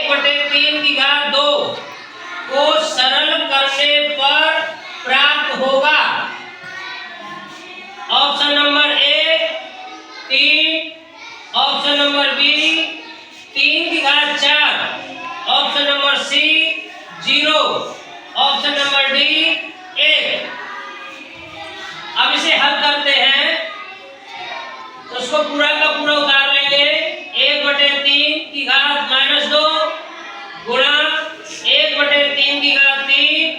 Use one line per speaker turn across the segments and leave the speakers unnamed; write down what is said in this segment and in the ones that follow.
1/3 की घात 2 को सरल करने पर प्राप्त होगा। Option number A 3, option number B 3 की घात 4, option number C 0, option number D 1। अब इसे हल करते हैं तो उसको पूरा का पूरा उतार लेंगे। 1/3 की घात -2 गुणा 1/3 की घात 3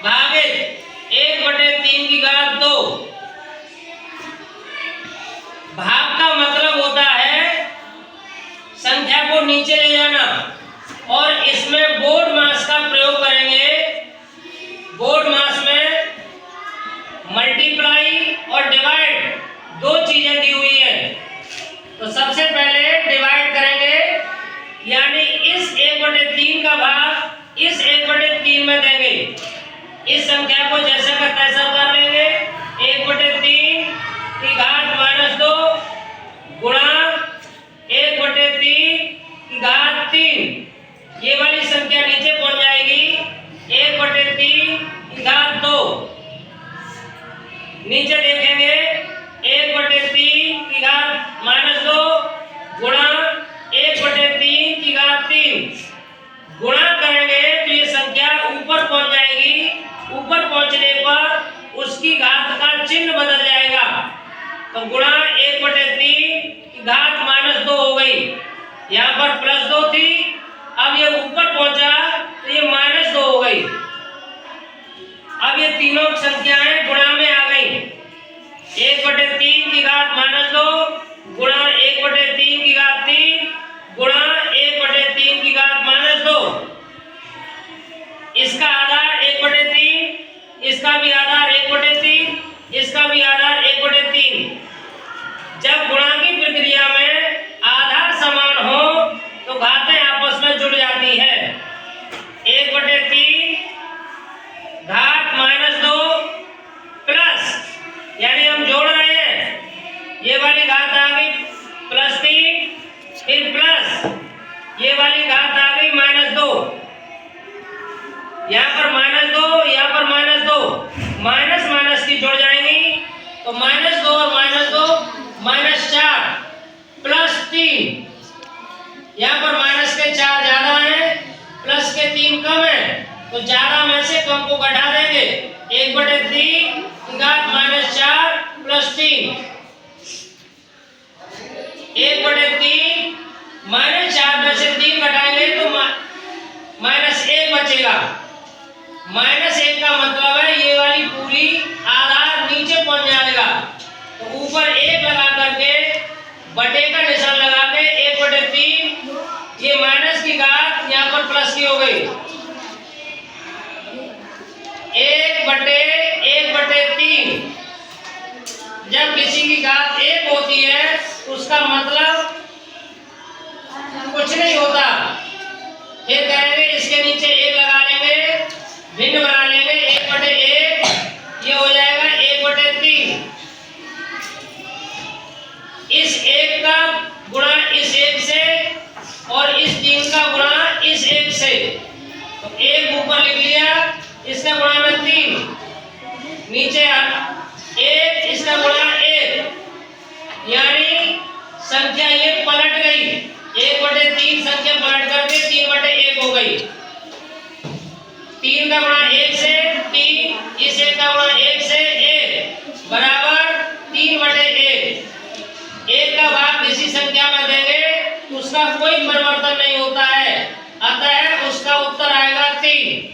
भागित 1/3 की घात 2। भाग का मतलब होता है संख्या को नीचे ले जाना, और इसमें बोर्ड मास का प्रयोग करेंगे। बोर्ड मास में मल्टीप्लाई और डिवाइड दो चीजें दी हुई है, तो सबसे पहले डिवाइड करेंगे, यानी इस 1/3 का भाग इस 1/3 में देंगे। इस संख्या को जैसा का तैसा कर लेंगे। 1/3 की घात -2 गुणा 1/3 की घात 3, ये वाली संख्या नीचे पहुंच जाएगी। 1/3 की घात 2 नीचे देखेंगे। 1/3 की घात -2 गुणा 1/3 की घात 3 गुणा करेंगे तो ये संख्या ऊपर पहुंच जाएगी। ऊपर पहुंचने पर उसकी घात का चिन्ह बदल जाएगा, तो गुणा 1/3 की घात -2 हो गई। यहाँ पर +2 थी, अब ये ऊपर पहुंचा तो ये -2 हो गई। अब ये तीनों संख्याएं गुणा में आ गई। 1/3 की घात -2 गुणा 1/3 की घात 3 गुणा 1/3 की घात -2। इसका आधार 1/3, इसका भी आधार 1/3, इसका भी आधार 1/3। जब गुणा की प्रक्रिया में आधार समान हो तो घातें आपस में जुड़ जाती है। 1/3 घात -2 प्लस, यानी हम जोड़ रहे हैं, ये वाली घात आ गई +3, फिर प्लस ये वाली घात आ गई -2, यहाँ पर -2, यहाँ पर -2, माइनस माइनस की जुड़ जाएंगी, तो -2 और -2 -4 +3, यहाँ पर माइनस के 4 ज्यादा है, प्लस के 3 कम है, तो ज्यादा में से कम को घटा देंगे। 1/3 की घात -4 +3, 1/3 -4 में से 3 घटाएंगे तो -1 बचेगा। -1 का मतलब है ये वाली पूरी आधार नीचे पहुंच जाएगा, तो ऊपर 1 लगा करके बटे का निशान लगा के 1/3, ये माइनस की घात यहाँ पर प्लस की हो गई। 1/3 जब किसी की घात 1 होती है उसका मतलब कुछ नहीं होता। फिर कहेंगे इसके नीचे 1 लगा लेंगे, भिन्न बना लेंगे, 1/1 ये हो जाएगा 1/3। इस 1 का गुणा इस 1 से और इस 3 का गुणा इस 1 से, तो 1 ऊपर लिख लिया, इसका गुणा में 3 नीचे 1, इसका गुणा 1, यानी संख्या ये पलट गई। 1/3 संख्या पलट करके 3/1 हो गई। 3 का गुणा 1 से 3, इस 1 का गुणा 1 से 1 बराबर 3/1। 1 का भाग किसी संख्या में देंगे उसका कोई परिवर्तन नहीं होता है, अतः उसका उत्तर आएगा 3।